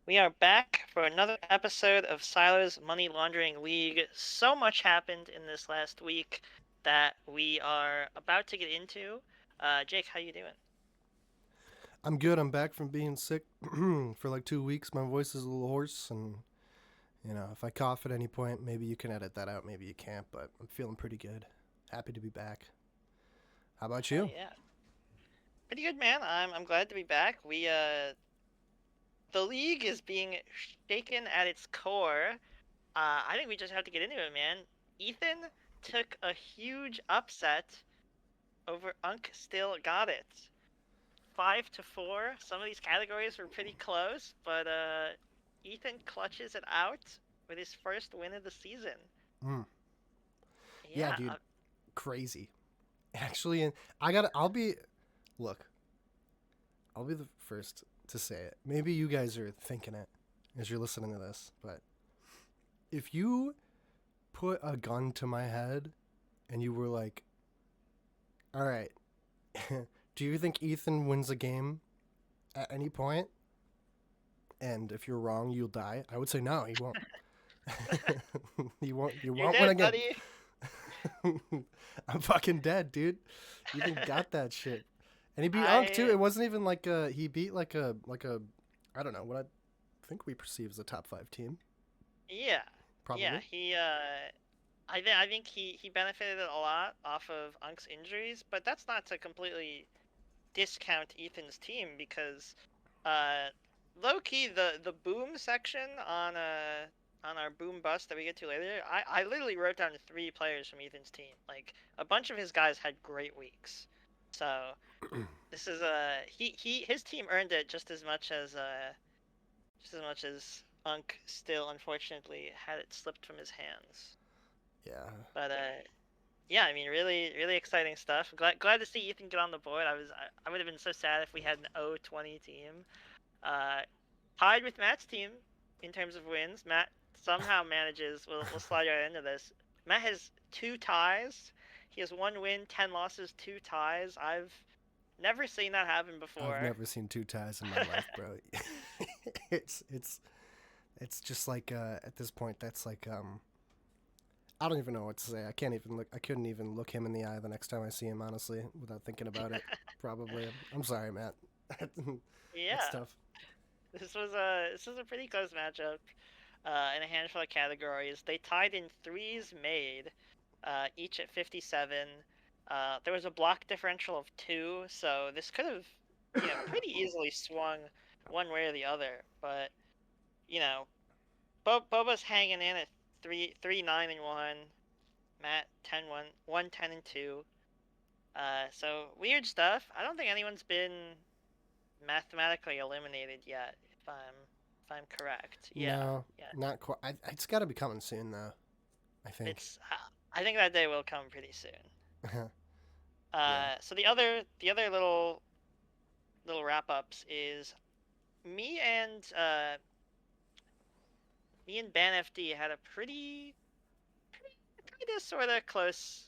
We are back for another episode of Silo's Money Laundering League. So much happened in this last week that we are about to get into. Jake, how you doing? I'm good. I'm back from being sick for like 2 weeks. My voice is a little hoarse, and if I cough at any point, maybe you can edit that out. Maybe you can't, but I'm feeling pretty good. Happy to be back. How about Hell you? yeah, pretty good, man. I'm glad to be back. The league is being shaken at its core. I think we just have to get into it, man. Ethan took a huge upset over Unk. Still got it. 5-4. Some of these categories were pretty close, but Ethan clutches it out with his first win of the season. Mm. Yeah, Yeah, dude, crazy. Actually, and I got. to I'll be. Look, I'll be the first to say it. Maybe you guys are thinking it as you're listening to this, but if you put a gun to my head and you were like, "All right, do you think Ethan wins a game at any point?" And if you're wrong, you'll die. I would say no, he won't. you won't. You you're won't win dead, again. buddy. I'm fucking dead, dude. You even got that shit. And he beat Unk too. I It wasn't even like he beat like a I don't know what I think we perceive as a top five team. yeah. Yeah, Probably. I think he benefited a lot off of Unk's injuries, but that's not to completely discount Ethan's team because uh low key the boom section on our boom bust that we get to later, I literally wrote down three players from Ethan's team. Like a bunch of his guys had great weeks. So this is his team earned it just as much as Unk still unfortunately had it slipped from his hands. Yeah. But yeah, I mean, really exciting stuff. Glad to see Ethan get on the board. I would have been so sad if we had an 0-20 team. Uh, Tied with Matt's team in terms of wins. Matt somehow manages. We'll slide right into this. Matt has two ties. He has one win, 10 losses, two ties. I've never seen that happen I've before. never seen two ties in my life, bro. it's it's it's just like at this point that's like I don't even know what to say. I can't even look. I couldn't even look him in the eye the next time I see him, honestly, without thinking about it. Probably. I'm sorry, Matt. That's Yeah, tough. this was a pretty close matchup. In a handful of categories, they tied in threes made, each at 57. There was a block differential of two, so this could have, pretty easily swung one way or the other. But you know, Boba's hanging in at 3-9-1. Matt 10-1, 1-10-2. So weird stuff. I don't think anyone's been mathematically eliminated yet. If I'm correct. Yeah, No, yeah. not quite. It's got to be coming soon, though. I think. It's. I think that day will come pretty soon. Yeah. So the other little wrap ups is me and uh me and Ban FD had a pretty sort of close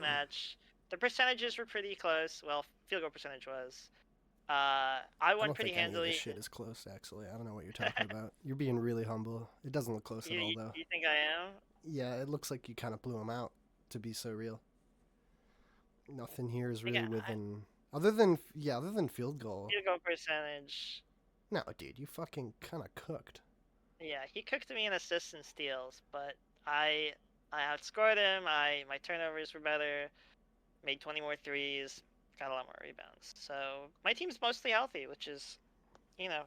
match. The percentages were pretty close. Well, field goal percentage was. I I won don't pretty think any of this handily. shit is close, actually. I don't know what you're talking about. You're being really humble. It doesn't look close at You all, you, though. you think I am? Yeah, it looks like you kind of blew him out, to be so real. Nothing here is I think really I within. Other than field goal. field goal percentage. No, dude, you fucking kind of cooked. Yeah, he cooked me in assists and steals, but I I outscored him. My turnovers were better. Made 20 more threes. Got a lot more rebounds. So my team's mostly healthy, which is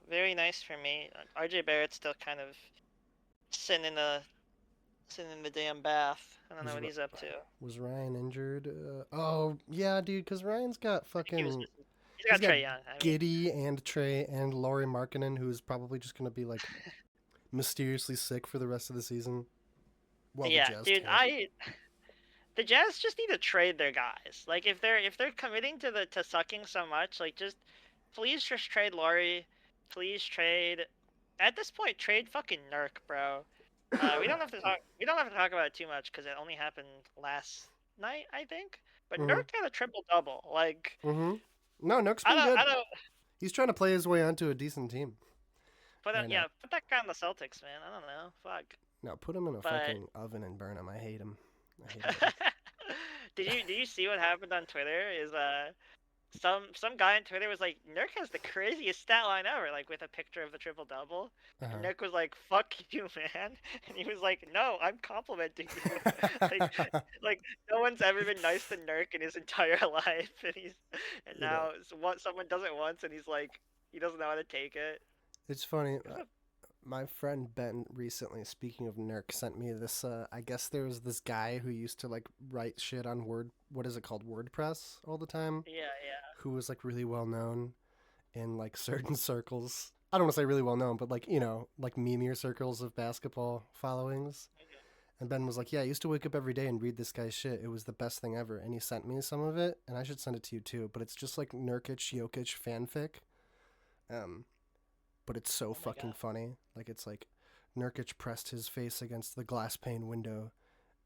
very nice for me. RJ Barrett's still kind of sitting in the sitting in the damn bath. I don't know Was what he's up to. was Ryan injured? Oh yeah, dude, because Ryan's got I think he was fucking. missing. He's He's got got Trey Young. I mean, Giddy and Trey and Laurie Markkinen, who's probably just gonna be like mysteriously sick for the rest of the season. Well, the yeah, Jazz dude. can't. I The Jazz just need to trade their guys. Like if they're committing to sucking so much, like please just trade Laurie. Please trade. At this point, trade fucking Nurk, bro. We don't have to talk. We don't have to talk about it too much because it only happened last night, I think. But Mm-hmm. Nurk had a triple double. Like Mm-hmm. No, Nook's I been don't. I good. don't. He's trying to play his way onto a decent team. Put I it, know. yeah, put that guy on the Celtics, man. I don't know, fuck. No, put him in a But fucking oven and burn him. I hate him. I hate him. did you see what happened on Twitter? Is some guy on Twitter was like, Nurk has the craziest stat line ever, like with a picture of the triple double. And Uh-huh. Nurk was like, "Fuck you, man," and he was like, "No, I'm complimenting you." like, like no one's ever been nice to Nurk in his entire life, and You know, now what someone does it once, and he's like, he doesn't know how to take it. it's funny. It's a, My friend Ben recently, speaking of Nurk, sent me this. I guess there was this guy who used to like write shit on what is it called, WordPress all the time, yeah, yeah. who was like really well known in like certain circles. I don't want to say really well known, but like like memeier circles of basketball followings. And Ben was like, "Yeah, I used to wake up every day and read this guy's shit. It was the best thing ever." And he sent me some of it, and I should send it to you too. But it's just like Nurkic Jokic fanfic. Um, but it's so Oh my fucking god. funny. Like it's like Nurkic pressed his face against the glass pane window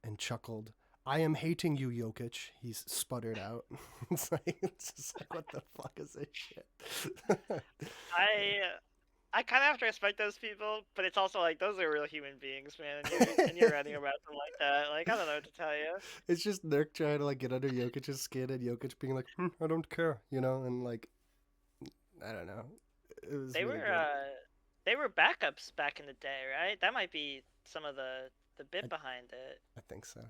and chuckled. "I am hating you, Jokic." He sputtered out. It's just like, what the fuck is this shit? I I kind of have to respect those people, but it's also like those are real human beings, man. And you're writing about them like that. Like I don't know what to tell you. It's just Nurk trying to like get under Jokic's skin and Jokic being like, I don't care, and like I don't know. It was They really were good. they were backups back in the day, right? That might be some of the I, bit behind it. I think so.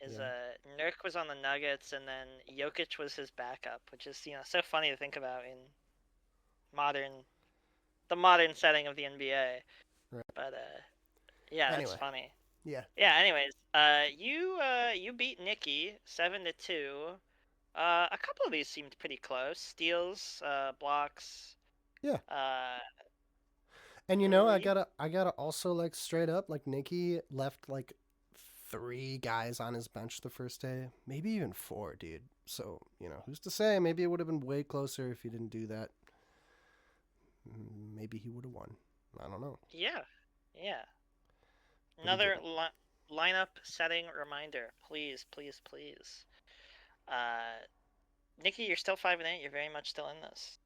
Is Yeah. Nurk was on the Nuggets and then Jokic was his backup, which is so funny to think about in modern the modern setting of the NBA. Right. But yeah, that's Anyway. funny. Yeah. Yeah. Anyways, you beat Nikki 7-2. A couple of these seemed pretty close. Steals, blocks, Yeah. uh, And re- I gotta also like straight up like Nikki left like three guys on his bench the first day, maybe even four, dude. So who's to say? Maybe it would have been way closer if he didn't do that. Maybe he would have won. I don't know, yeah, yeah. but he Another didn't. lineup setting reminder, please, please, please. Uh, Nikki, you're still 5-8. You're very much still in this.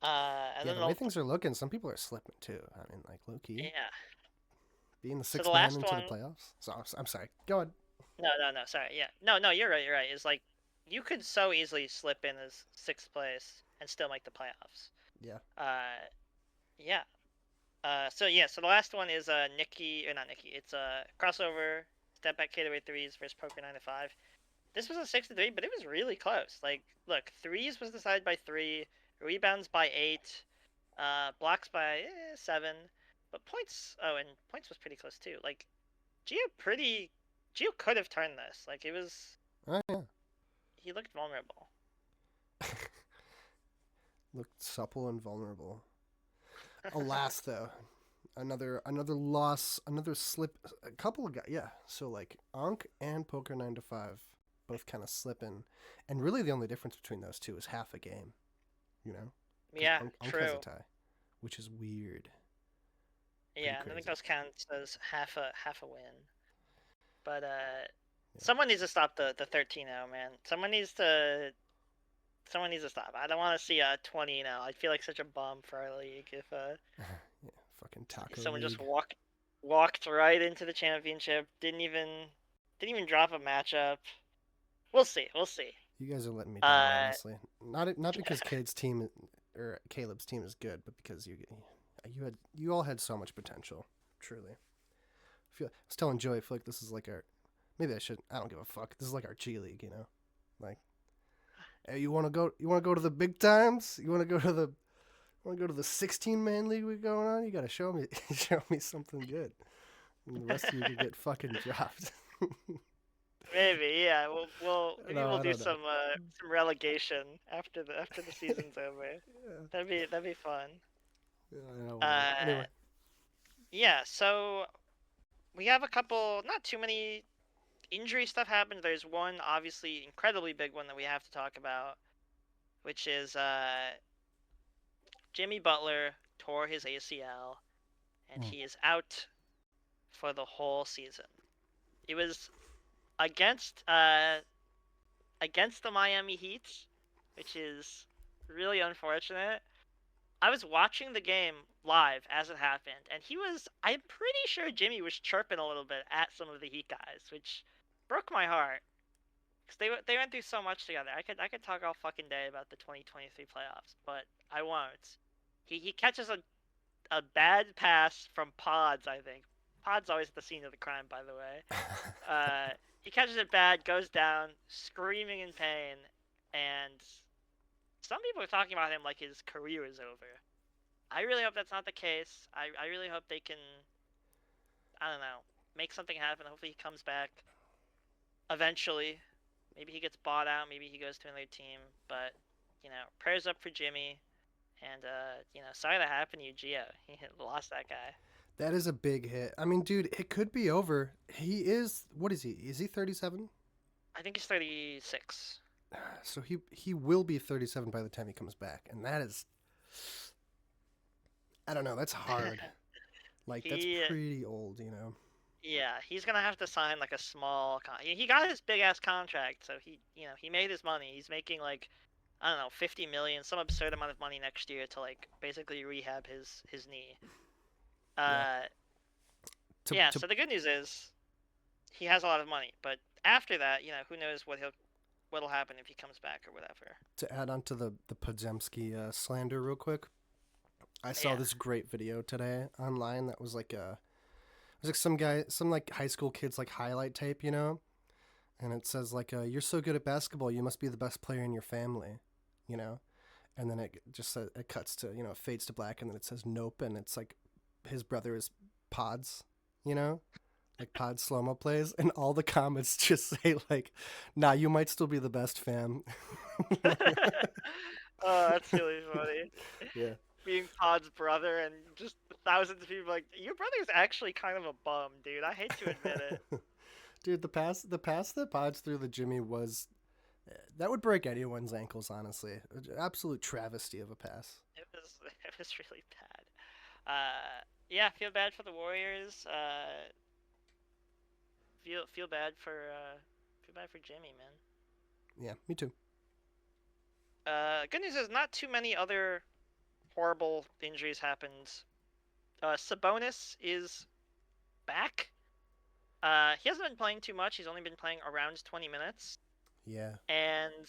And Yeah, then the way things are looking, some people are slipping too. I mean, like low key yeah. being the So the sixth man last into the one, playoffs. So I'm sorry. Go on. no, no, no, sorry, yeah, no, no, you're right, you're right. It's like you could so easily slip in as sixth place and still make the playoffs. Yeah. Uh, yeah. So the last one is Nikki or not Nikki. It's crossover step back fadeaway threes versus poker 9 to 5. This was a 6-3, but it was really close. Like, look, threes was decided by 3, rebounds by 8, blocks by 7, but points. Oh, and points was pretty close too. Like, Gio pretty. Gio could have turned this. Like, it was. Oh yeah. He looked vulnerable. Looked supple and vulnerable. Alas, though, another loss, another slip. A couple of guys, yeah. So like Ankh and Poker 9 to 5, both kind of slipping, and really the only difference between those two is half a game. Because Yeah, Ankh has a true. tie, which is weird. Pretty Yeah, and I think crazy. those counts as half a win. But Yeah. someone needs to stop the 13-0, man. Someone needs to stop. I don't want to see a 20-0. I feel like such a bum for our league if Yeah. Fucking Taco someone just League. walked right into the championship. Didn't even drop a matchup. We'll see. We'll see. You guys are letting me down, Uh, honestly. Not because Cade's team or Caleb's team is good, but because you all had so much potential. Truly, I was telling Joey, I feel like this is like our. Maybe I should. I don't give a fuck. This is like our G League, Like, hey, you want to go? You want to go to the big times? You want to go to the? Want to go to the 16-man league we're going on? You gotta show me, show me something good. And the rest of you could get fucking dropped. maybe, yeah. Maybe No, we'll I do don't know. some relegation after the season's over. Yeah, That'd be fun. yeah, I know, whatever. Uh, Anyway, yeah. So we have a couple, not too many injury stuff happened. There's one obviously incredibly big one that we have to talk about, which is Jimmy Butler tore his ACL and mm, he is out for the whole season. It was against against the Miami Heat, which is really unfortunate. I was watching the game live as it happened, and I'm pretty sure Jimmy was chirping a little bit at some of the Heat guys, which broke my heart. Because they went through so much together. I could talk all fucking day about the 2023 playoffs, but I won't. He catches a bad pass from Pods, I think. Pods always the scene of the crime, by the way. He catches it bad, goes down, screaming in pain, and some people are talking about him like his career is over. I really hope that's not the case. I really hope they can, I don't know, make something happen. Hopefully he comes back eventually. Maybe he gets bought out. Maybe he goes to another team. But, prayers up for Jimmy. And, sorry that happened to you, Gio. He lost that guy. That is a big hit. I mean, dude, it could be over. He is, what is he? Is he 37? I think he's 36. So he will be 37 by the time he comes back. And that is, I don't know, that's hard. Like, that's He, pretty old, you know? yeah, he's gonna have to sign like a small. He got his big ass contract, so he made his money. He's making like, I don't know, 50 million, some absurd amount of money next year to like basically rehab his knee. Yeah. Uh, yeah. So the good news is, he has a lot of money, but after that, who knows what'll happen if he comes back or whatever. To add on to the Podziemski slander real quick, I saw this great video today online that was like some guy, some like high school kids like highlight tape, you know, and it says like, "You're so good at basketball, you must be the best player in your family," you know, and then it just says, it cuts to, it fades to black, and then it says nope, and it's like his brother is Pods, you know, like Pods slow mo plays, and all the comments just say like, "Nah, you might still be the best, fam." Oh, that's really funny. Yeah. Being Pod's brother and just thousands of people like, your brother's actually kind of a bum, dude. I hate to admit it. Dude, the pass that Pods threw the Jimmy was, that would break anyone's ankles, honestly. Absolute travesty of a pass. It was really bad. Yeah, feel bad for the Warriors. Feel bad for Jimmy, man. Yeah, me too. Good news is not too many other horrible injuries happened. Sabonis is back. He hasn't been playing too much. He's only been playing around 20 minutes. Yeah. And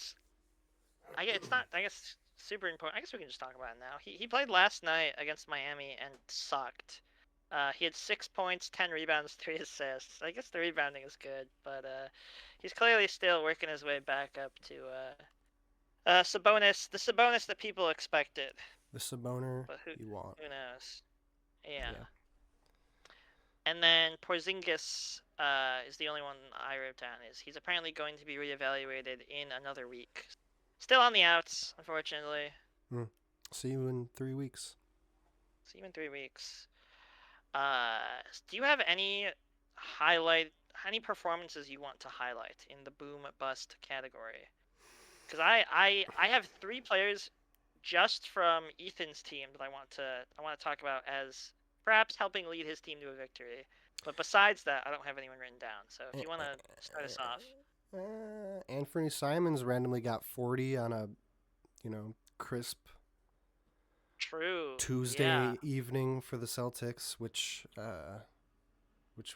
it's not, I guess, super important. I guess we can just talk about it now. He played last night against Miami and sucked. He had 6 points, 10 rebounds, 3 assists. I guess the rebounding is good, but he's clearly still working his way back up to Sabonis, the Sabonis that people expected. The Saboner But you want. who knows? Yeah. Yeah. And then Porzingis is the only one I wrote down. He's apparently going to be reevaluated in another week. Still on the outs, unfortunately. See you in 3 weeks. See you in 3 weeks. Do you have any performances you want to highlight in the boom bust category? Because I have 3 players just from Ethan's team that I want to talk about as perhaps helping lead his team to a victory. But besides that, I don't have anyone written down. So if you want to start us off. Anthony Simons randomly got 40 on a, crisp Tuesday evening for the Celtics, which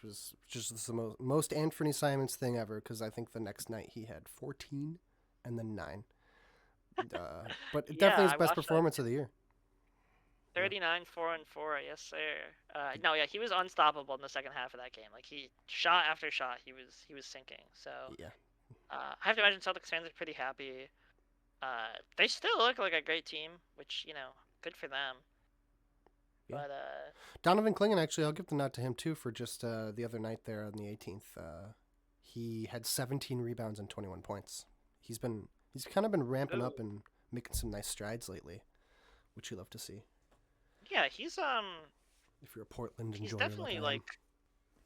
was just the most Anthony Simons thing ever, because I think the next night he had 14 and then 9. But definitely his best performance of the year. 39, 4 and 4, yes sir. No, yeah, he was unstoppable in the second half of that game. Like, he shot after shot, he was sinking. So yeah, I have to imagine Celtics fans are pretty happy. They still look like a great team, which, good for them. Yeah. But Donovan Clingan, actually, I'll give the nod to him too for just the other night there on the 18th. He had 17 rebounds and 21 points. He's kind of been ramping up and making some nice strides lately, which you love to see. Yeah, he's if you're a Portland enjoyer, he's definitely like,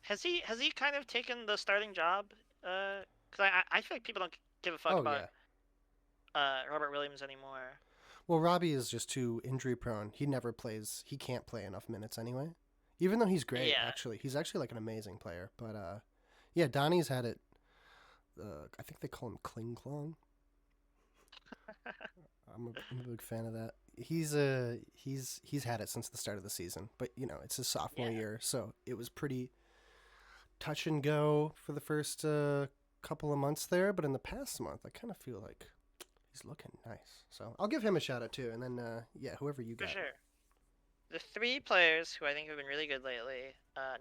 has he kind of taken the starting job? Because I feel like people don't give a fuck about Robert Williams anymore. Well, Robbie is just too injury prone. He never plays. He can't play enough minutes anyway. Even though he's great, actually, he's actually like an amazing player. But yeah, Donnie's had it. I think they call him Kling Klong. I'm a big fan of that. he's had it since the start of the season, but it's his sophomore Yeah, year, so it was pretty touch and go for the first couple of months there. But in the past month, I kind of feel like he's looking nice. So I'll give him a shout out too, and then yeah, whoever you for got. sure. The three players who I think have been really good lately.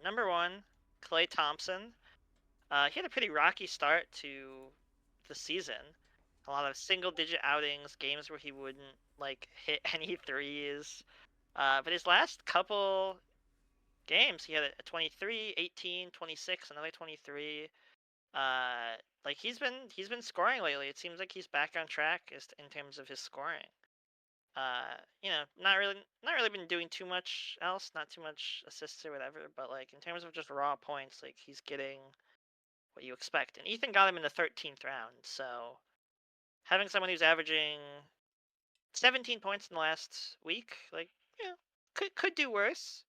Number one, Clay Thompson. He had a pretty rocky start to the season. A lot of single-digit outings, games where he wouldn't like hit any threes. But his last couple games, he had a 23, 18, 26, another 23. Uh, like he's been scoring lately. It seems like he's back on track in terms of his scoring. Not really been doing too much else, not too much assists or whatever, but like in terms of just raw points, like he's getting what you expect. And Ethan got him in the 13th round, so having someone who's averaging 17 points in the last week, like, could do worse.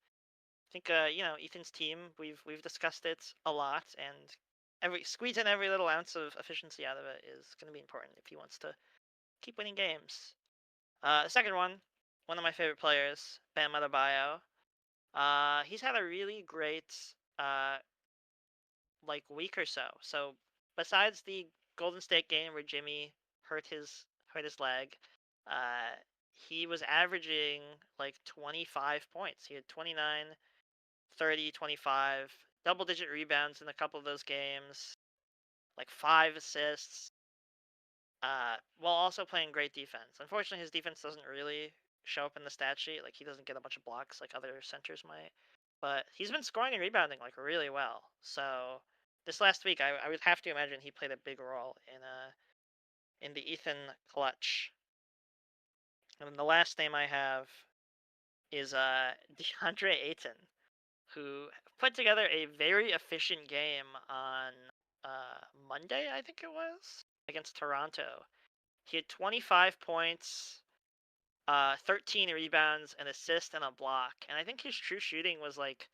I think Ethan's team, we've discussed it a lot, and squeezing every little ounce of efficiency out of it is going to be important if he wants to keep winning games. The second one of my favorite players, Bam Adebayo. He's had a really great uh like week or so. So besides the Golden State game where Jimmy hurt his leg, uh, he was averaging like 25 points. He had 29, 30, 25, double digit rebounds in a couple of those games, like 5 assists, while also playing great defense. Unfortunately, his defense doesn't really show up in the stat sheet. Like he doesn't get a bunch of blocks like other centers might. But he's been scoring and rebounding like really well. So this last week, I would have to imagine he played a big role in the Ethan clutch. And then the last name I have is DeAndre Ayton, who put together a very efficient game on Monday, I think it was, against Toronto. He had 25 points, 13 rebounds, an assist, and a block. And I think his true shooting was like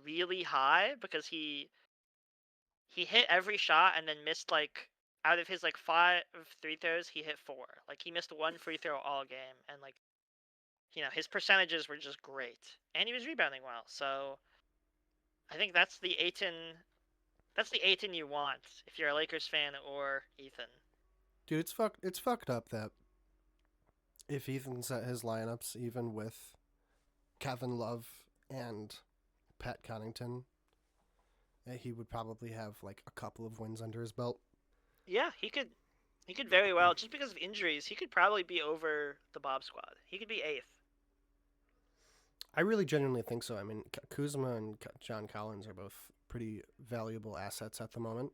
really high because he hit every shot and then missed like out of his like 5 free throws, he hit 4. Like he missed one free throw all game, and like his percentages were just great, and he was rebounding well. So I think That's the Aiton you want if you're a Lakers fan or Ethan. Dude, it's fucked up that if Ethan set his lineups even with Kevin Love and Pat Connaughton, he would probably have like a couple of wins under his belt. Yeah, he could very well, just because of injuries, he could probably be over the Bob squad. He could be eighth. I really genuinely think so. I mean, Kuzma and John Collins are both pretty valuable assets at the moment.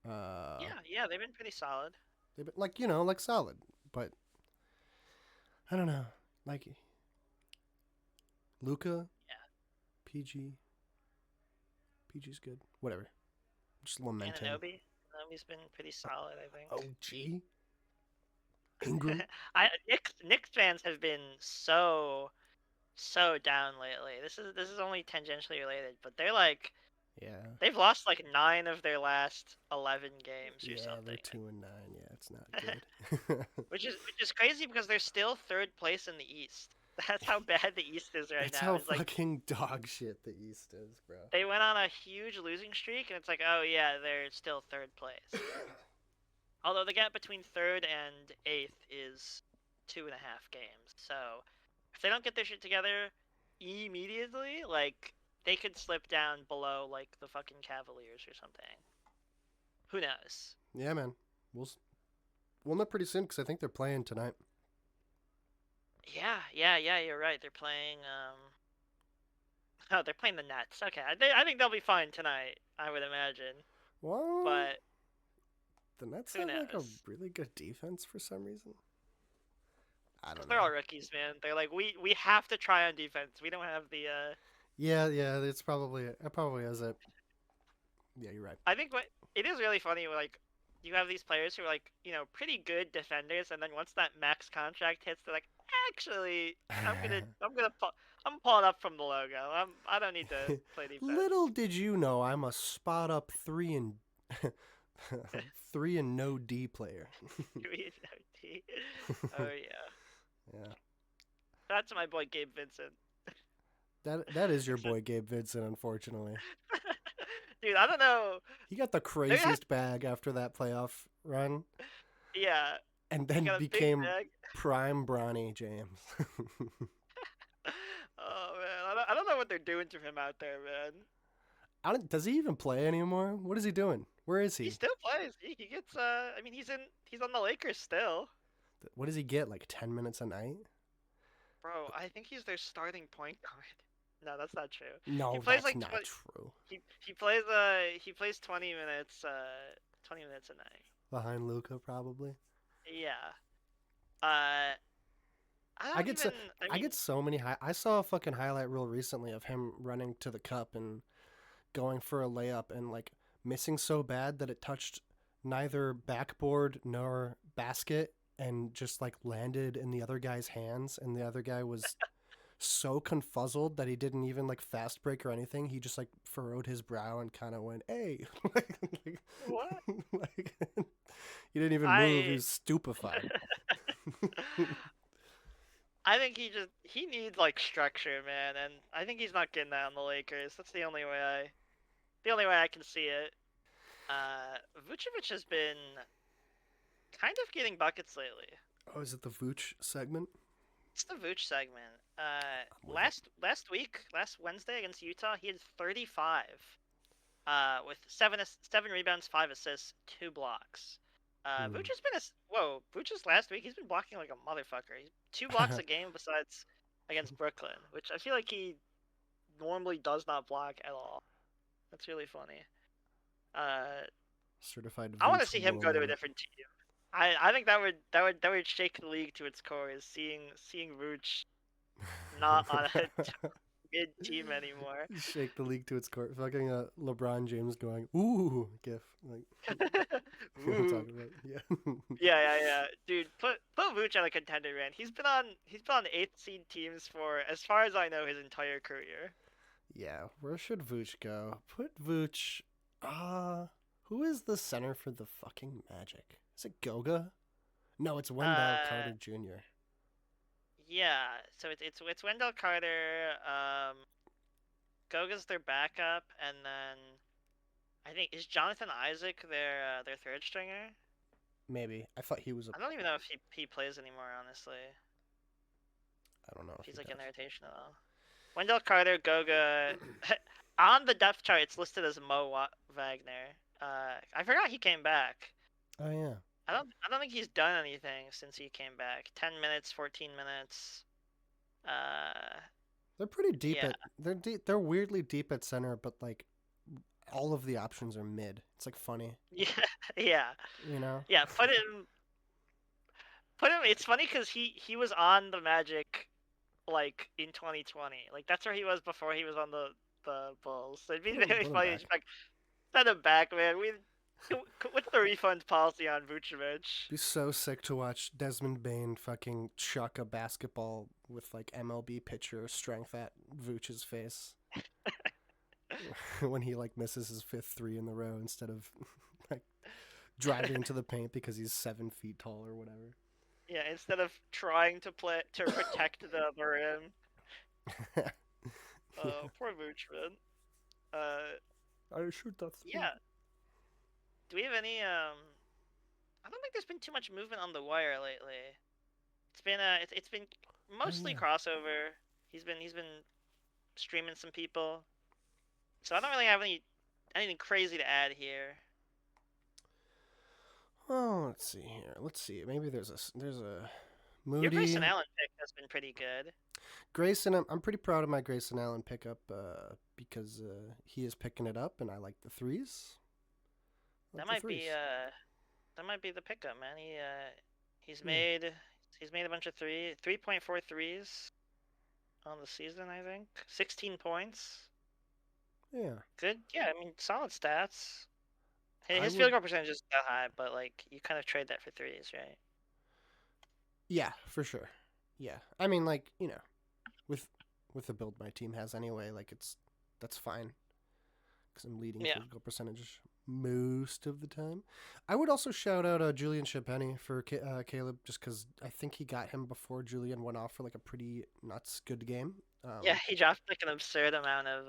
Uh, Yeah, they've been pretty solid. they've been like solid, but I don't know. Like Luca, Yeah, PG, PG's good. Whatever. Just lament him. Ananobi's been pretty solid, I think. OG Ingram. Knicks fans have been so down lately. This is only tangentially related, but Yeah. they've lost like 9 of their last 11 games or Yeah, they're something. 2-9. Yeah, it's not good. which is crazy because they're still third place in the East. That's how bad the East is right That's now. how It's like fucking dog shit the East is, bro. they went on a huge losing streak, and it's like, oh yeah, they're still third place. Although the gap between third and eighth is 2.5 games. So if they don't get their shit together immediately, like they could slip down below like the fucking Cavaliers or something. Who knows? Yeah, man. We'll we'll know pretty soon because I think they're playing tonight. Yeah. You're right. They're playing. Oh, they're playing the Nets. Okay, I think they'll be fine tonight. I would imagine, Well, but the Nets who have like a knows? really good defense for some reason. I Because don't they're all know. rookies, man. They're like, we have to try on defense. We don't have the. Yeah. It's probably it. Probably is it. Yeah, you're right. I think what it is really funny. Like, you have these players who are like, pretty good defenders, and then once that max contract hits, they're like, actually, I'm pulling up from the logo. I don't need to play Little defense. did you know, I'm a spot up three and three and no D player. Oh yeah. Yeah. That's my boy Gabe Vincent. That is your boy Gabe Vincent, unfortunately. Dude, I don't know. He got the There has, craziest bag after that playoff run yeah, and he then got a big became bag. prime Bronny James. Oh man, I don't know what they're doing to him out there, man. Does he even play anymore? What is he doing? Where is He he? still plays. He gets I mean he's on the Lakers still. What does he get? Like 10 minutes a night? Bro, I think he's their starting point guard. No, that's not true. He No, plays that's like not 20 true. he plays 20 minutes 20 minutes a night. Behind Luca, probably. Yeah. Uh I I don't get so even I I mean get so many I saw a fucking highlight reel recently of him running to the cup and going for a layup and like missing so bad that it touched neither backboard nor basket and just like landed in the other guy's hands, and the other guy was so confuzzled that he didn't even like fast break or anything. He just like furrowed his brow and kind of went, "Hey," what? like he didn't even move. He I was stupefied. I think he needs like structure, man, and I think he's not getting that on the Lakers. That's the only way I can see it. Vucevic has been kind of getting buckets lately. Oh, is it the Vooch segment? It's the Vooch segment. I'm with it. Last week, last Wednesday against Utah, he had 35. With seven rebounds, 5 assists, 2 blocks. Hmm. Vooch has been Vooch's last week he's been blocking like a motherfucker. He's 2 blocks a game besides against Brooklyn, which I feel like he normally does not block at all. That's really funny. Uh, Certified I want to Vooch see him go to a Loner. different team. I think that would shake the league to its core is seeing Vooch not on a mid team anymore. Shake the league to its core. Fucking LeBron James going, ooh, gif. Like, you know what I'm Ooh. talking about? Yeah. Yeah. Dude, put Vooch on a contender, man. He's been on eighth seed teams for as far as I know his entire career. Yeah, where should Vooch go? Put Vooch. Who is the center for the fucking Magic? Is it Goga? No, it's Wendell Uh, Carter Jr. yeah. So it's Wendell Carter. Goga's their backup, and then I think is Jonathan Isaac their third stringer. Maybe. I thought he was a. I don't even know if he plays anymore, honestly. I don't know If if he he's like in does. the rotation at all. Wendell Carter, Goga. On the depth chart, it's listed as Wagner. I forgot he came back. Oh yeah, I don't think he's done anything since he came back. 10 minutes, 14 minutes. Uh, they're pretty deep yeah, at. They're deep. They're weirdly deep at center, but like all of the options are mid. It's like funny, yeah, yeah, you know. yeah. Put him. It's funny because he was on the Magic like in 2020. Like that's where he was before he was on the Bulls. So it'd be very Put him funny to back. just like send him back, man. What's the refund policy on Vucevic? Be so sick to watch Desmond Bain fucking chuck a basketball with like MLB pitcher strength at Vooch's face when he like misses his fifth three in the row instead of like driving into the paint because he's 7 feet tall or whatever. Yeah, instead of trying to protect the rim. Yeah, Poor Vooch, man. Uh, I shoot that three. yeah. Do we have any I don't think there's been too much movement on the wire lately. It's been Oh mostly yeah. crossover. He's been streaming some people. So I don't really have anything crazy to add here. Oh, let's see here. Let's see. Maybe there's a Your Moody Grayson Allen pick has been pretty good. Grayson. I'm pretty proud of my Grayson Allen pickup because he is picking it up and I like the threes. I like That the might be threes. uh that might be the pickup, man. He's Yeah. made he's made a bunch of 3.4 threes on the season, I think. 16 points. Yeah. Good. Yeah, I mean solid stats. I His field would. goal percentage isn't that high, but like you kind of trade that for threes, right? Yeah, for sure. Yeah. I mean, like with with the build my team has anyway, like that's fine because I'm leading Yeah. field goal percentage most of the time. I would also shout out Julian Champagny for Caleb, just because I think he got him before Julian went off for like a pretty nuts good game. Yeah, he dropped like an absurd amount of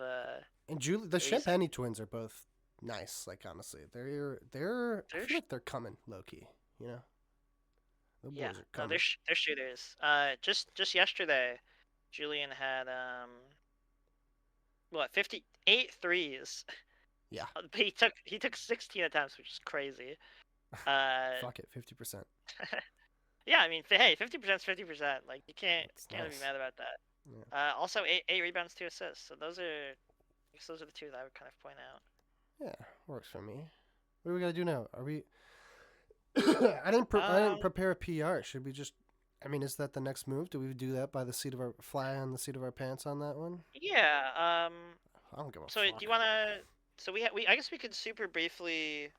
And the threes. Champagny twins are both nice. Like honestly, they're I They're feel like they're coming low key. You know, the Yeah, boys are no, coming. they're shooters. Just yesterday, Julian had what 58 threes. Yeah, But he took 16 attempts, which is crazy. Uh, fuck it, 50%. yeah, I mean, hey, 50% is 50%. Like you That's can't be nice. mad about that. Yeah, Also eight rebounds, 2 assists. So I guess those are the two that I would kind of point out. yeah, works for me. What do we gotta do now? Are we? I didn't Um, prepare a PR. Should we just? I mean, is that the next move? Do we do that by the seat of our fly on the seat of our pants on that one? yeah. I don't give a So do you fuck. wanna? So we I guess we could super briefly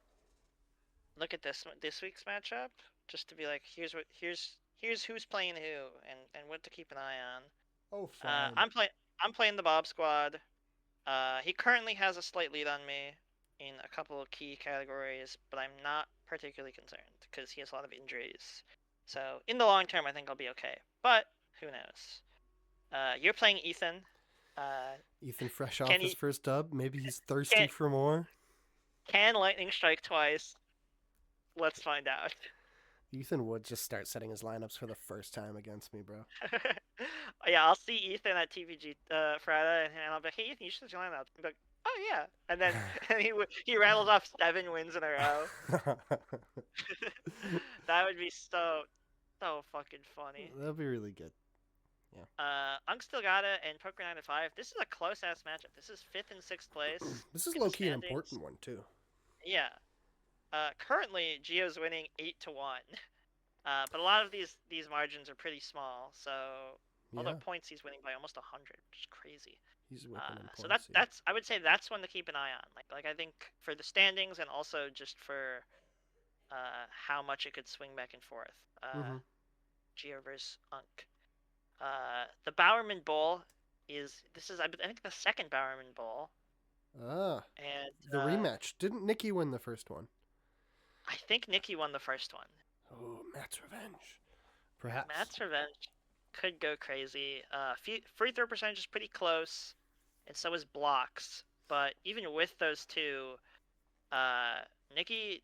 look at this week's matchup just to be like, here's who's playing who and what to keep an eye on. Oh, Uh, fine. I'm playing I'm playing the Bob Squad. He currently has a slight lead on me in a couple of key categories, but I'm not particularly concerned because he has a lot of injuries. So in the long term, I think I'll be okay. But who knows? You're playing Ethan. Uh, Ethan, fresh can off his he first dub. Maybe he's thirsty can for more. can lightning strike twice? Let's find out. Ethan would just start setting his lineups for the first time against me, bro. Yeah, I'll see Ethan at TVG Friday, and I'll be like, hey Ethan, you should join up. I'll be like, oh yeah, and then and he rattles off 7 wins in a row. That would be so fucking funny. That'd be really good. Yeah. Unk still got it, and Poker 9 to 5. This is a close ass matchup. This is fifth and sixth place. This is Look at low the key an standings. important one too. Yeah. Currently Geo's winning 8-1. But a lot of these margins are pretty small. So although Yeah, points he's winning by almost 100, which is crazy. he's whipping in So points. Yeah. that's I would say that's one to keep an eye on. Like I think for the standings and also just for how much it could swing back and forth. Mm-hmm. Geo versus Unk. The Bowerman Bowl this is I think the second Bowerman Bowl, Ah, and the rematch. Didn't Nikki win the first one? I think Nikki won the first one. Oh, Matt's revenge. Perhaps. Matt's revenge could go crazy. Free throw percentage is pretty close, and so is blocks. But even with those two, uh, Nikki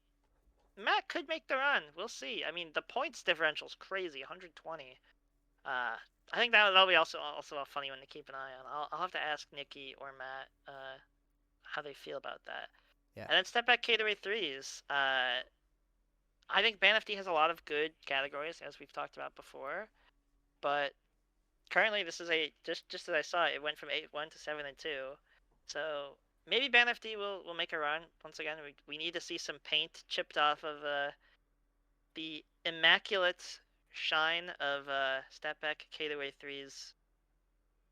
Matt could make the run. We'll see. I mean, the points differential is crazy, 120. I think that'll be also a funny one to keep an eye on. I'll have to ask Nikki or Matt how they feel about that. Yeah. And then step back category threes. I think BanFD has a lot of good categories as we've talked about before, but currently this is a just as I saw it went from 8-1 to 7-2. So maybe BanFD will make a run once again. We need to see some paint chipped off of the immaculate shine of step back K2A 3's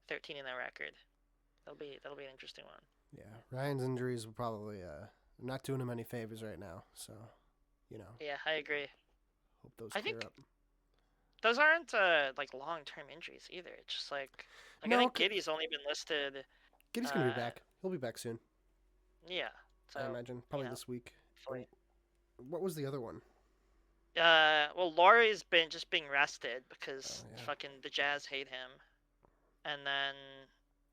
13 in their record. That'll be an interesting one. Yeah. Ryan's injuries will probably not doing him any favors right now. So, you know, Yeah, I agree. hope those I clear think up. those aren't like long term injuries either. It's just like I No, think Giddy's only been listed. Giddy's gonna be Uh, back. He'll be back soon. yeah. I So imagine. you Probably know, this week. hopefully. What was the other one? Well, Laurie's been just being rested Oh because yeah. fucking the Jazz hate him, and then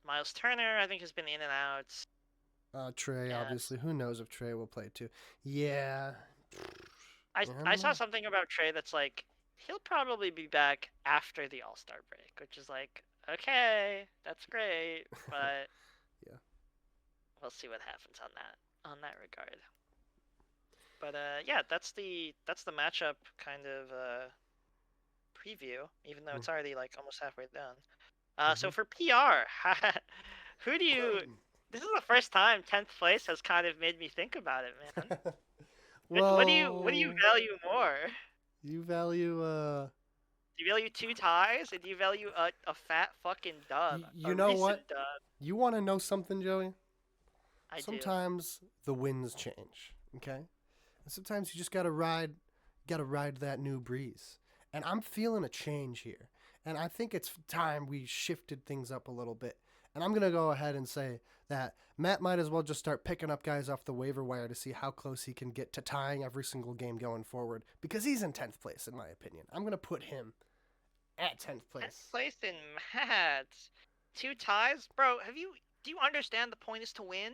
Miles Turner I think has been in and out. Trey, And obviously. Who knows if Trey will play too? Yeah. I I I don't saw know. something about Trey that's like he'll probably be back after the All Star break, which is like okay, that's great, but Yeah. we'll see what happens on that regard. But yeah, that's the matchup kind of preview, even though it's already like almost halfway done. So Mm-hmm. for PR, who do you? This is the first time 10th place has kind of made me think about it, man. What do you Well, value more? you value Do you value two ties, or do you value a fat fucking dub, a you know recent what? dub? You want to know something, Joey? I do. Sometimes the winds change, okay? And sometimes you just gotta ride that new breeze. And I'm feeling a change here. And I think it's time we shifted things up a little bit And I'm going to go ahead and say that Matt might as well just start picking up guys off the waiver wire to see how close he can get to tying every single game going forward, because he's in 10th place, in my opinion. I'm going to put him at 10th 10th place. place in Matt. 2 ties? Bro, do you understand the point is to win?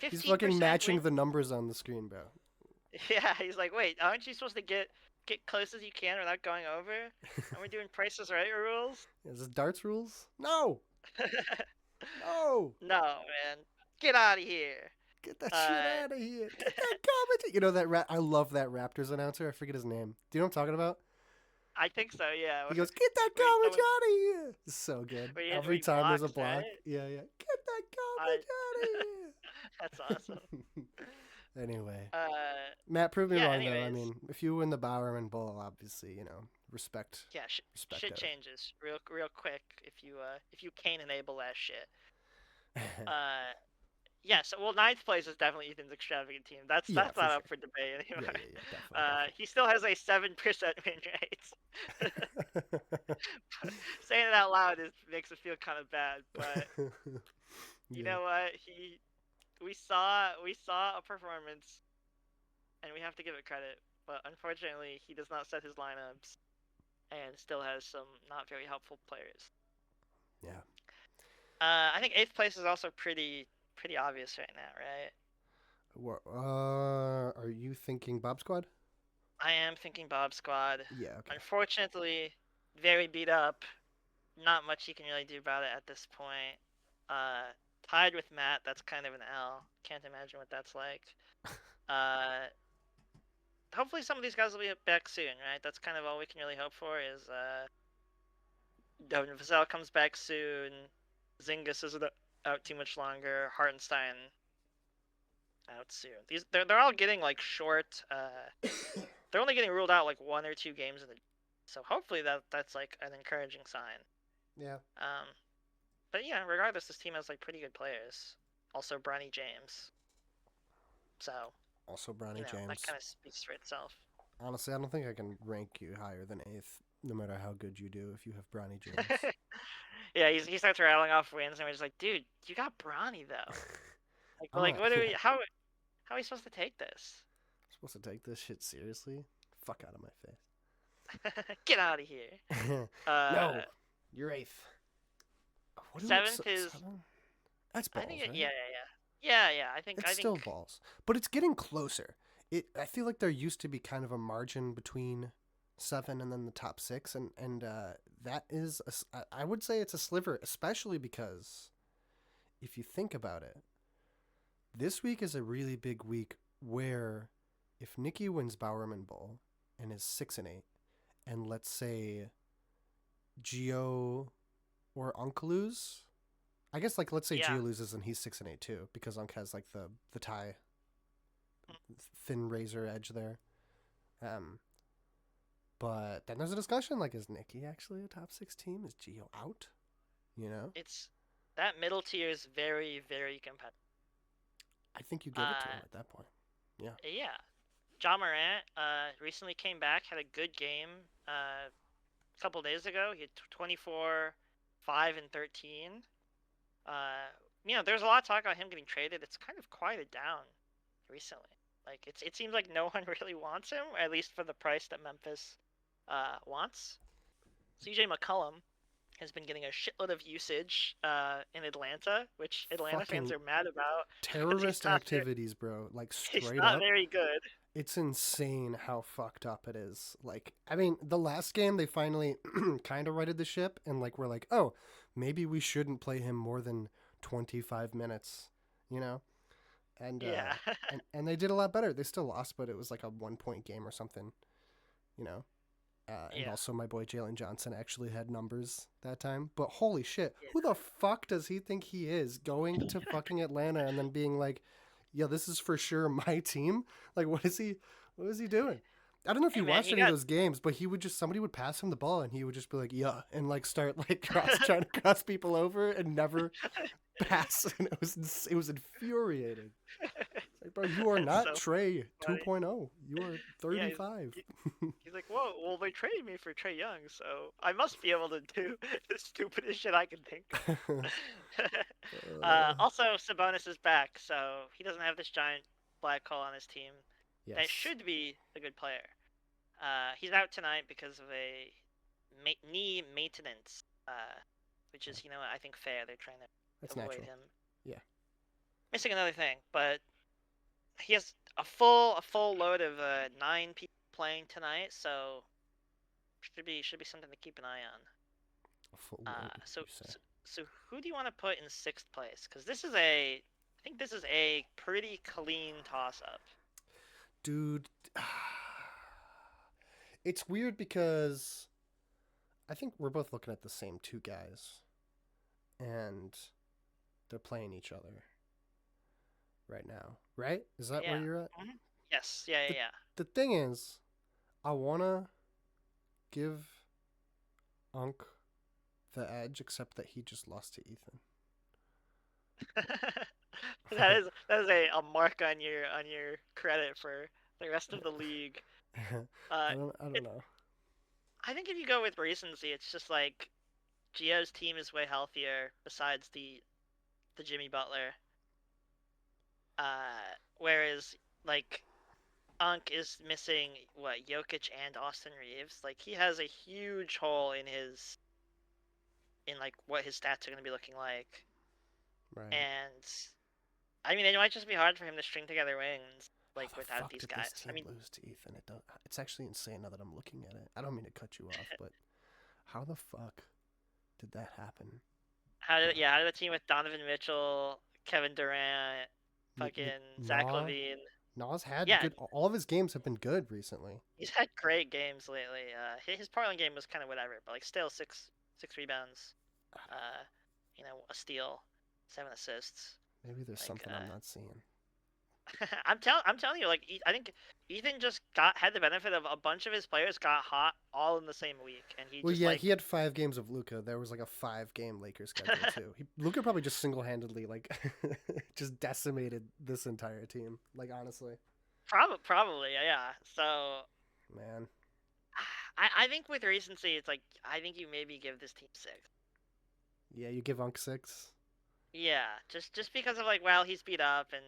He's 15% fucking matching win. the numbers on the screen, bro. Yeah, he's like, wait, aren't you supposed to get close as you can without going over? Are we doing Prices Right rules? Is this darts rules? No! No! No, man. Get out of here. Get that shit Uh, out of here. Get that comment. You know that I love that Raptors announcer. I forget his name. Do you know what I'm talking about? I think so, yeah. He goes, "Get that Where garbage someone, out of here." It's so good. where Every he time there's a blocks, block. right? Yeah, yeah. Get that I, garbage that's awesome. out of here. Anyway, Uh, Matt, prove me yeah. wrong though. I Anyways, mean, if you win the Bowerman Bowl, obviously, respect, yeah. respect Shit it. changes real quick if you can't enable that shit. Uh, yeah. So well, ninth place is definitely Ethan's extravagant team. That's Yeah, not for up sure. for debate anymore. Yeah, definitely. He still has a 7% win rate. Saying it out loud makes it feel kind of bad, but you Yeah. know what? We saw a performance, and we have to give it credit. But unfortunately, he does not set his lineups, and still has some not very helpful players. Yeah. I think eighth place is also pretty obvious right now, right? Are you thinking Bob Squad? I am thinking Bob Squad. Yeah. Okay. Unfortunately, very beat up. Not much you can really do about it at this point. Tied with Matt, that's kind of an L. Can't imagine what that's like. Hopefully some of these guys will be back soon, right? That's kind of all we can really hope for is Vassell comes back soon. Zingis isn't out too much longer. Hartenstein out soon. They're all getting like short. They're only getting ruled out like 1 or 2 games in the. So hopefully that's like an encouraging sign. Yeah. But yeah, regardless, this team has like pretty good players. Also, Bronny James. So. Also, Bronny James. That kind of speaks for itself. Honestly, I don't think I can rank you higher than 8th, no matter how good you do, if you have Bronny James. Yeah, he starts rattling off wins, and we're just like, dude, you got Bronny though. What are we? How are we supposed to take this? I'm supposed to take this shit seriously? Fuck out of my face. Get out of here. No, you're 8th. What 7th is. 7? That's balls, right? Yeah. I think it's still balls, but it's getting closer. I feel like there used to be kind of a margin between 7 and then the top 6, and that is I would say it's a sliver, especially because if you think about it, this week is a really big week where if Nikki wins Bowerman Bowl and is 6-8, and let's say Gio or Unk lose, I guess like let's say Gio loses and he's 6-8 too, because Unk has like the tie thin razor edge there. But then there's a discussion like, is Nikki actually a top 6 team? Is Gio out? It's that middle tier is very, very competitive. I think you give it to him at that point. Yeah. Yeah. Ja Morant recently came back, had a good game a couple days ago. He had 24, 5, and 13. There's a lot of talk about him getting traded. It's kind of quieted down recently. Like it seems like no one really wants him, at least for the price that Memphis wants. CJ McCollum has been getting a shitload of usage in Atlanta, which Atlanta fans are mad about. Terrorist activities, bro. Like straight up. He's not very good. It's insane how fucked up it is. Like, I mean, the last game they finally kind of righted the ship, and like we're like, oh, maybe we shouldn't play him more than 25 minutes, And yeah. and they did a lot better. They still lost, but it was like a 1-point game or something, And also my boy Jalen Johnson actually had numbers that time. But holy shit, who the fuck does he think he is, going to fucking Atlanta and then being like, yeah, this is for sure my team? Like, what is he doing? I don't know if you watched any of those games, but somebody would pass him the ball and he would just be like, yeah, and like start like trying to cross people over and never pass. And it was infuriating. It's Like, bro, you are It's not so Trey funny. 2.0. You are Yeah, 35. he's like, whoa, well, they traded me for Trey Young, so I must be able to do the stupidest shit I can think of. Also, Sabonis is back, so he doesn't have this giant black hole on his team. That Yes, should be a good player. He's out tonight because of a knee maintenance, which is, I think fair. They're trying to that's avoid natural. him Yeah, missing another thing, but he has a full load of 9 people playing tonight, so should be something to keep an eye on. a full Uh, load, so you say. so, so who do you want to put in sixth place? Because I think this is a pretty clean toss up. Dude, it's weird because I think we're both looking at the same two guys, and they're playing each other right now, right? Is that where Yeah. you're at? Yes. Yeah. The, Yeah. the thing is, I want to give Unk the edge, except that he just lost to Ethan. Yeah. that is a mark on your credit for the rest of the league. Uh, I don't it, know. I think if you go with recency, it's just like Gio's team is way healthier besides the Jimmy Butler. Whereas like Unk is missing what Jokic and Austin Reeves. Like he has a huge hole in like what his stats are going to be looking like. Right. And I mean, it might just be hard for him to string together wins How like the without fuck these did this guys. I team mean, lose to Ethan? It's actually insane now that I'm looking at it. I don't mean to cut you off, but how the fuck did that happen? Uh, how did a team with Donovan Mitchell, Kevin Durant, fucking Zach Nah, Levine? Nas had Yeah, good. All of his games have been good recently. he's had great games lately. His Portland game was kind of whatever, but like still six rebounds, uh, a steal, 7 assists. Maybe there's Like something I'm not seeing. I'm telling you, like I think Ethan just had the benefit of a bunch of his players got hot all in the same week, and he Well, just yeah, like he had 5 games of Luca. There was like a 5-game Lakers schedule too. Luca probably just single-handedly like just decimated this entire team. Like honestly, probably yeah. So man. I think with recency, it's like I think you maybe give this team six. Yeah, you give Unk 6. Yeah, just because of like well he's beat up and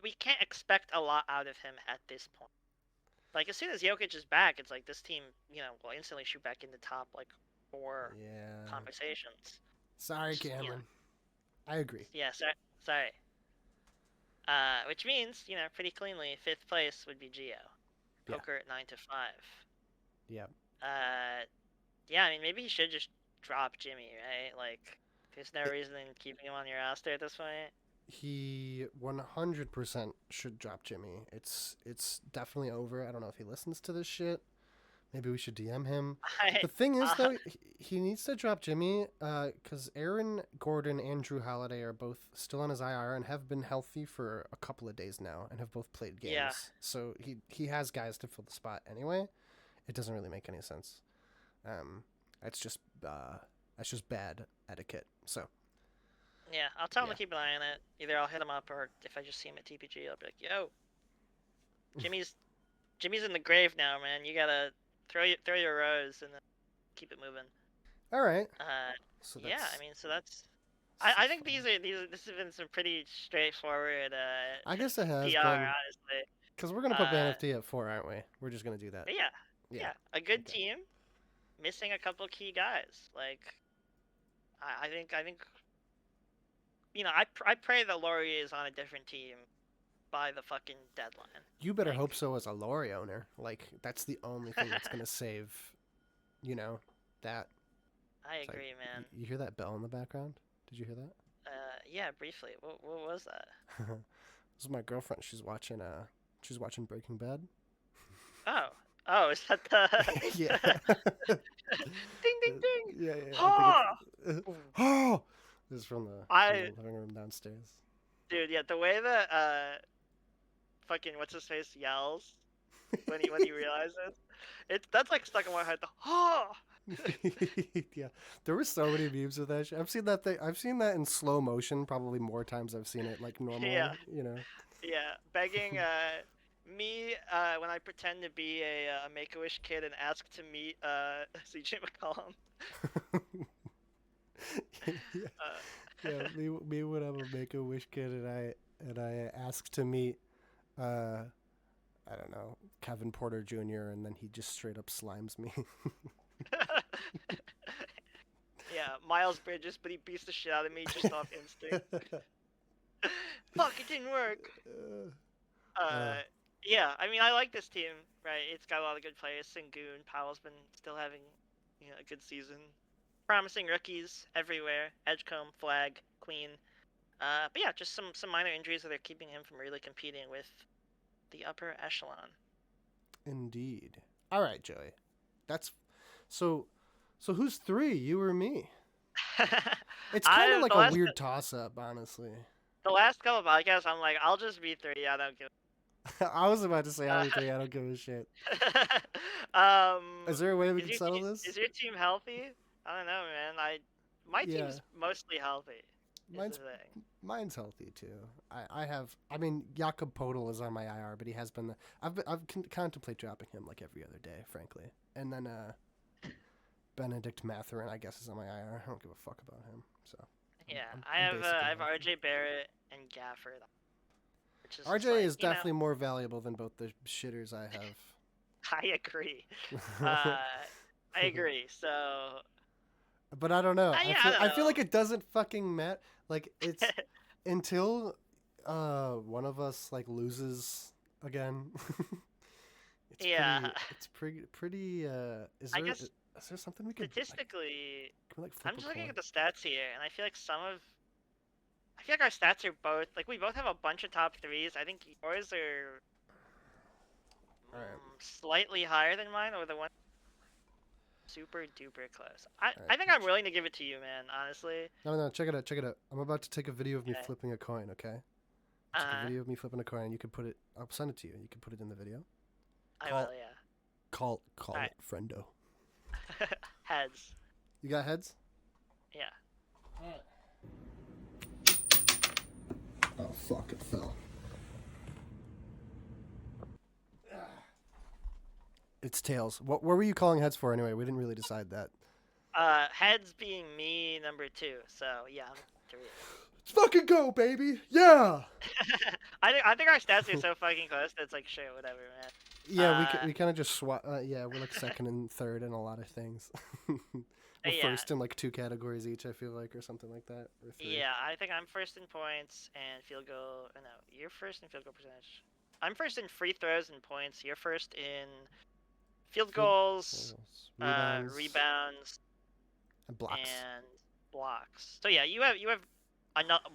we can't expect a lot out of him at this point. Like as soon as Jokic is back, it's like this team will instantly shoot back in the top like 4 Yeah. conversations. Sorry, Which, Cameron. I agree. yeah, sorry. Which means pretty cleanly fifth place would be Geo. Yeah. Poker at 9 to 5. Yeah. Yeah, I mean maybe he should just drop Jimmy, right? Like there's no reason in keeping him on your roster at this point. He 100% should drop Jimmy. It's definitely over. I don't know if he listens to this shit. Maybe we should DM him. I The thing is, though, he needs to drop Jimmy because Aaron Gordon and Drew Holiday are both still on his IR and have been healthy for a couple of days now and have both played games. yeah. So he has guys to fill the spot anyway. It doesn't really make any sense. That's just bad etiquette. So Yeah, I'll tell him yeah. to keep an eye on it. Either I'll hit him up or if I just see him at TPG, I'll be like, "Yo, Jimmy's Jimmy's in the grave now, man. You gotta throw your rose and then keep it moving." All right. Uh, So yeah, I that's mean, so that's. I so think fun. this has been some pretty straightforward I guess it has PR, been honestly. because we're gonna put Uh, BNFT at 4, aren't we? We're just gonna do that. but yeah, Yeah. yeah, a good Okay. team missing a couple key guys. Like, I think I pray that Laurie is on a different team by the fucking deadline. You better Like, hope so as a Lori owner. Like that's the only thing that's gonna save. You know, that. I It's like agree, man. you hear that bell in the background? Did you hear that? Yeah, briefly. What was that? This is my girlfriend. She's watching Breaking Bad. Oh, is that Yeah. ding ding ding? Yeah, yeah. Ha! I think it's. Oh, this is from the I living room downstairs. dude, yeah, the way that fucking what's his face yells when he realizes that's like stuck in my head. The ha! Yeah, there were so many memes of that shit. I've seen that thing. I've seen that in slow motion probably more times I've seen it like normally. Yeah, You know. Yeah, begging me when I pretend to be a Make-A-Wish kid and ask to meet CJ McCollum. Yeah, Uh, yeah. Me when I'm a Make a Wish kid and I ask to meet uh I don't know, Kevin Porter Jr. and then he just straight up slimes me. yeah, Miles Bridges, but he beats the shit out of me just off instinct. Fuck, it didn't work. uh, Uh, yeah, I mean, I like this team, right? It's got a lot of good players. Sengun, Powell's been still having, a good season. Promising rookies everywhere. Edgecombe, Flag, Queen. But yeah, just some minor injuries that are keeping him from really competing with the upper echelon. Indeed. All right, Joey. That's so. So who's three? You or me? It's kind of I like the a last weird toss up, honestly. the last couple podcasts, I'm like, I'll just be three. I don't give. I was about to say I'll Uh, be three. I don't give a shit. um, Is there a way we is can your settle is this? your team healthy? I don't know, man. My Yeah, team's mostly healthy. Is the mine's thing. mine's healthy too. I have. I mean, Jakob Podol is on my IR, but he has been. I've contemplate dropping him like every other day, frankly. And then Benedict Mathurin, I guess, is on my IR. I don't give a fuck about him. So Yeah, I'm I basically have healthy. RJ Barrett and Gafford, which is just RJ like is definitely more valuable than both the shitters I I agree. have. I agree. So But I don't know. yeah, I don't I feel know. like it doesn't fucking matter. Like it's until one of us like loses again. Yeah, It's pretty I guess is there something we could like statistically, can we like flip I'm a just looking coin? at the stats here, and I feel like our stats are both like we both have a bunch of top threes. I think yours are All right. slightly higher than mine, or the one super duper close. All I think right. I'm willing to give it to you, man. Honestly. No, check it out. Check it out. I'm about to take a video of me Okay. flipping a coin, okay? I'll take a Uh, video of me flipping a coin and you can put it I'll send it to you. You can put it in the video. I Call will. Yeah. All call right. it friendo. Heads. You got heads? Yeah. Oh fuck, it fell. It's tails. What were you calling heads for anyway? We didn't really decide that. Heads being me number two. So yeah, I'm three. Let's fucking go, baby. Yeah. I think our stats are so fucking close that it's like sure whatever, man. Yeah, we kind of just swap. Yeah, we're like second and third in a lot of things. We're Yeah, first in like two categories each. I feel like, or something like that, or three. yeah. I think I'm first in points and field goal. No, you're first in field goal percentage. I'm first in free throws and points. You're first in field Field goals, goals, rebounds, rebounds, and blocks. and blocks. So yeah, you have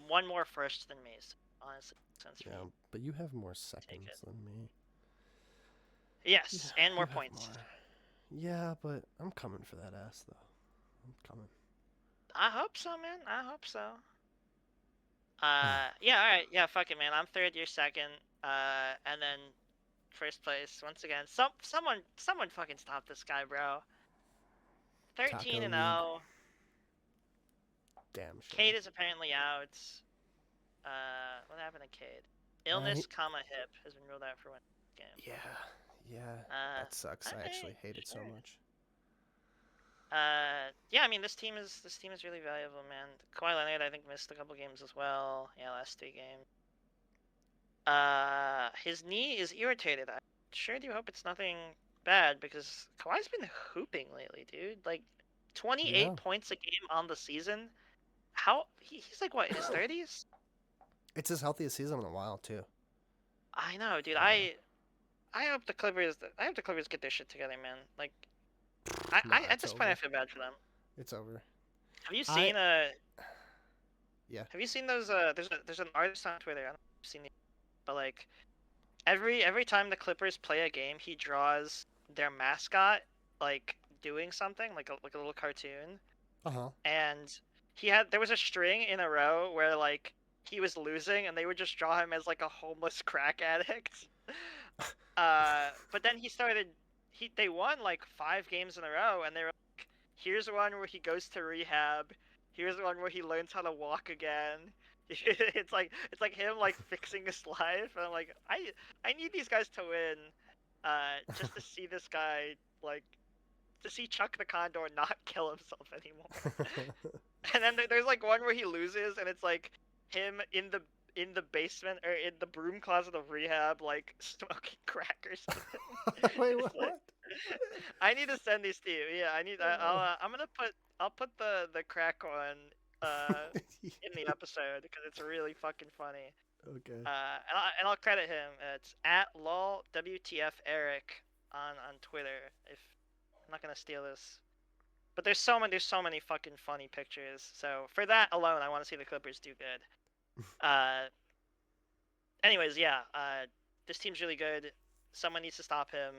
one more first than me. So honestly, makes sense for Yeah, you. but you have more Take it. seconds than me. Yes, and You more have points. more. Yeah, but I'm coming for that ass though. I'm coming. I hope so, man. I hope so. Yeah, all right. Yeah, fuck it, man. I'm third, you're second. And then first place once again. Someone fucking stop this guy, bro. 13 Taco and League. 0. Damn shame. Cade is apparently out. What happened to Cade? Uh, Illness, comma hip has been ruled out for one game. yeah, yeah. Uh, That sucks. I alright, actually hate it so sure. much. Yeah, I mean this team is really valuable, man. Kawhi Leonard, I think, missed a couple games as well. Yeah, last 3 games. His knee is irritated. I sure do hope it's nothing bad because Kawhi's been hooping lately, dude. Like 28 Yeah. points a game on the season. How he's like what in his 30s? It's his healthiest season in a while too. I know, dude. Uh, I hope the Clippers get their shit together, man. Like nah, at it's this point I over. feel bad for them. It's over. Have you I seen yeah. have you seen those there's an artist on Twitter. I don't know if you've seen it, but like every time the Clippers play a game, he draws their mascot like doing something like a little cartoon, Uh huh. and there was a string in a row where like he was losing, and they would just draw him as like a homeless crack addict. But then they won like 5 games in a row, and they were here's one where he goes to rehab. Here's one where he learns how to walk again. It's like him like fixing his life, and I'm like, I need these guys to win, just to see this guy like to see Chuck the Condor not kill himself anymore. And then there's like one where he loses, and it's like him in the basement or in the broom closet of rehab, like smoking crack or something. Wait, It's like what? I need to send these to you. Yeah, I need. I'm gonna put the crack one in the episode because it's really fucking funny. Okay. And I'll credit him. It's at lol WTF Eric on Twitter. If I'm not gonna steal this, but there's so many fucking funny pictures. So for that alone, I want to see the Clippers do good. Anyways, yeah. This team's really good. Someone needs to stop him.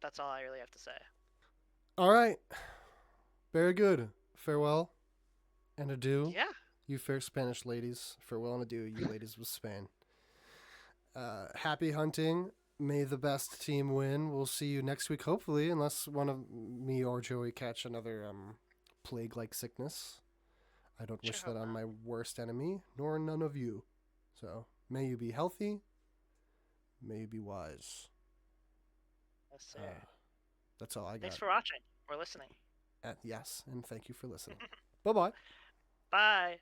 That's all I really have to say. All right. Very good. Farewell and adieu, Yeah. you fair Spanish ladies. Farewell and adieu, you ladies of Spain. Happy hunting. May the best team win. We'll see you next week, hopefully, unless one of me or Joey catch another plague-like sickness. I don't Sure wish that hope on not. my worst enemy, nor none of you. So, may you be healthy. May you be wise. Yes, sir. Uh, that's all I Thanks got. for watching or listening. Yes, and thank you for listening. Bye bye. Bye.